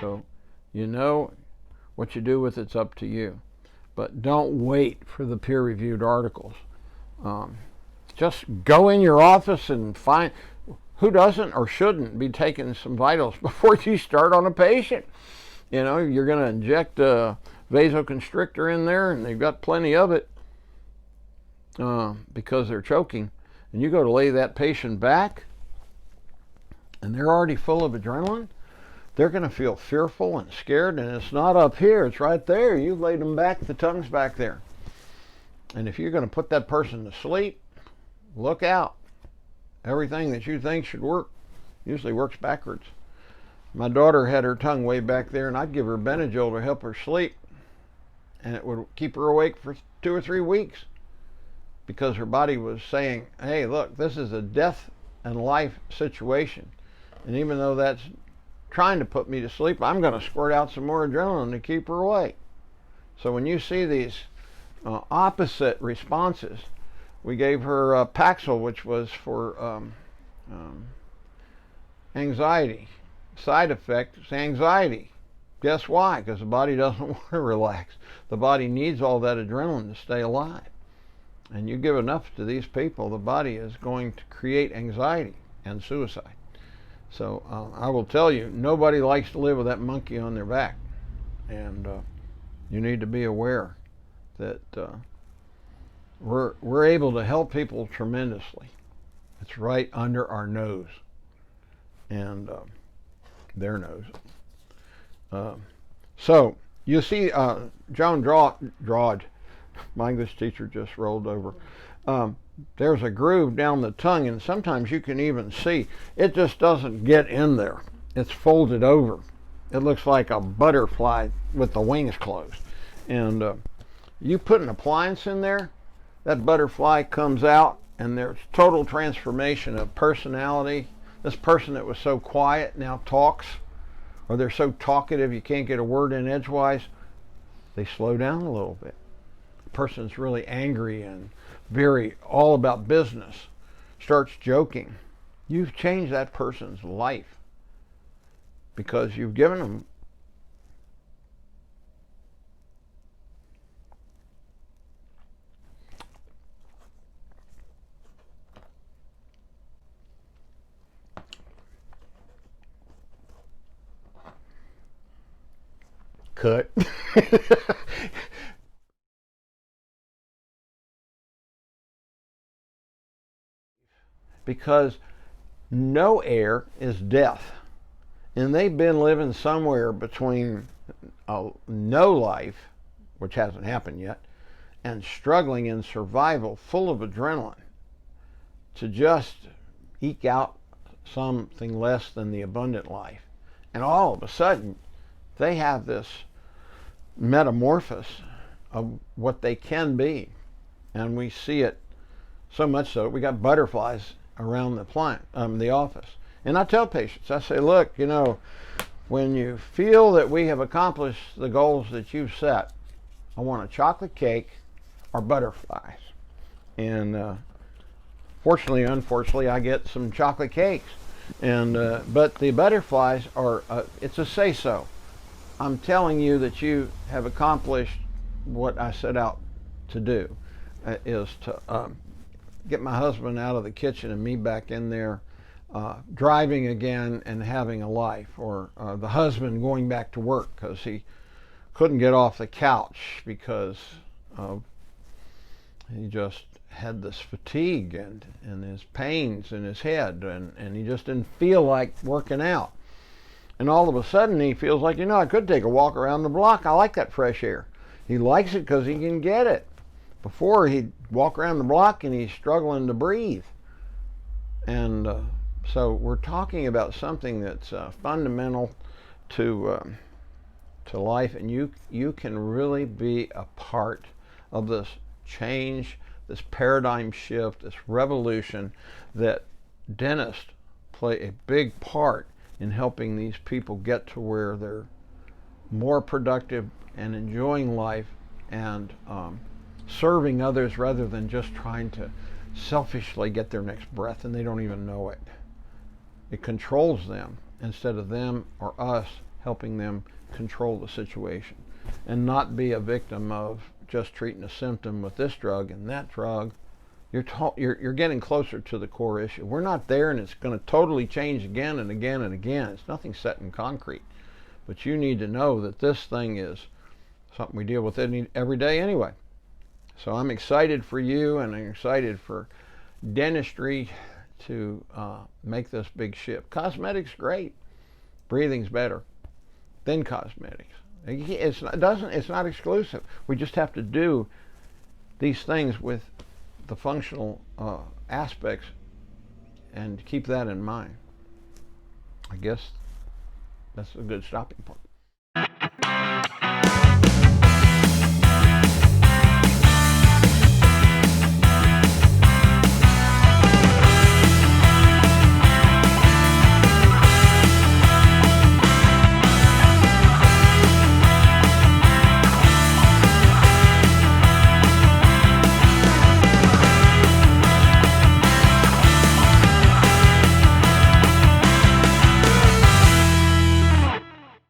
So, you know, what you do with it's up to you. But don't wait for the peer-reviewed articles. Um, just go in your office and find who doesn't or shouldn't be taking some vitals before you start on a patient. You know, you're going to inject a vasoconstrictor in there, and they've got plenty of it because they're choking. And you go to lay that patient back, and they're already full of adrenaline. They're going to feel fearful and scared, and it's not up here, it's right there. You laid them back, the tongue's back there. And if you're going to put that person to sleep, look out. Everything that you think should work usually works backwards. My daughter had her tongue way back there, and I'd give her Benadryl to help her sleep, and it would keep her awake for 2 or 3 weeks because her body was saying, hey, look, this is a death and life situation. And even though that's trying to put me to sleep, I'm going to squirt out some more adrenaline to keep her awake. So when you see these opposite responses, we gave her Paxil, which was for anxiety. Side effect is anxiety. Guess why? Because the body doesn't want to relax. The body needs all that adrenaline to stay alive. And you give enough to these people, the body is going to create anxiety and suicide. So I will tell you, nobody likes to live with that monkey on their back. And you need to be aware that we're able to help people tremendously. It's right under our nose and their nose. So you see, Joan Drawd, my English teacher just rolled over. There's a groove down the tongue, and sometimes you can even see it just doesn't get in there. It's folded over. It looks like a butterfly with the wings closed. And you put an appliance in there, that butterfly comes out, and there's total transformation of personality. This person that was so quiet now talks, or they're so talkative you can't get a word in edgewise. They slow down a little bit. The person's really angry and very all about business, starts joking. You've changed that person's life because you've given them cut. Because no air is death. And they've been living somewhere between no life, which hasn't happened yet, and struggling in survival, full of adrenaline, to just eke out something less than the abundant life. And all of a sudden, they have this metamorphosis of what they can be. And we see it so much so, we got butterflies around the office. And I tell patients, I say, look, you know, when you feel that we have accomplished the goals that you've set, I want a chocolate cake or butterflies. And fortunately, unfortunately, I get some chocolate cakes. And but the butterflies are, it's a say-so. I'm telling you that you have accomplished what I set out to do, is to get my husband out of the kitchen and me back in there driving again and having a life, or the husband going back to work because he couldn't get off the couch because he just had this fatigue and his pains in his head, and he just didn't feel like working out. And all of a sudden he feels like, you know, I could take a walk around the block. I like that fresh air. He likes it because he can get it. Before, he'd walk around the block and he's struggling to breathe. And so we're talking about something that's fundamental to life, and you can really be a part of this change, this paradigm shift, this revolution that dentists play a big part in helping these people get to where they're more productive and enjoying life and serving others rather than just trying to selfishly get their next breath, and they don't even know it. It controls them instead of them or us helping them control the situation and not be a victim of just treating a symptom with this drug and that drug. You're getting closer to the core issue. We're not there, and it's going to totally change again and again and again. It's nothing set in concrete. But you need to know that this thing is something we deal with every day anyway. So I'm excited for you, and I'm excited for dentistry to make this big shift. Cosmetics, great. Breathing's better than cosmetics. It's not exclusive. We just have to do these things with the functional aspects and keep that in mind. I guess that's a good stopping point.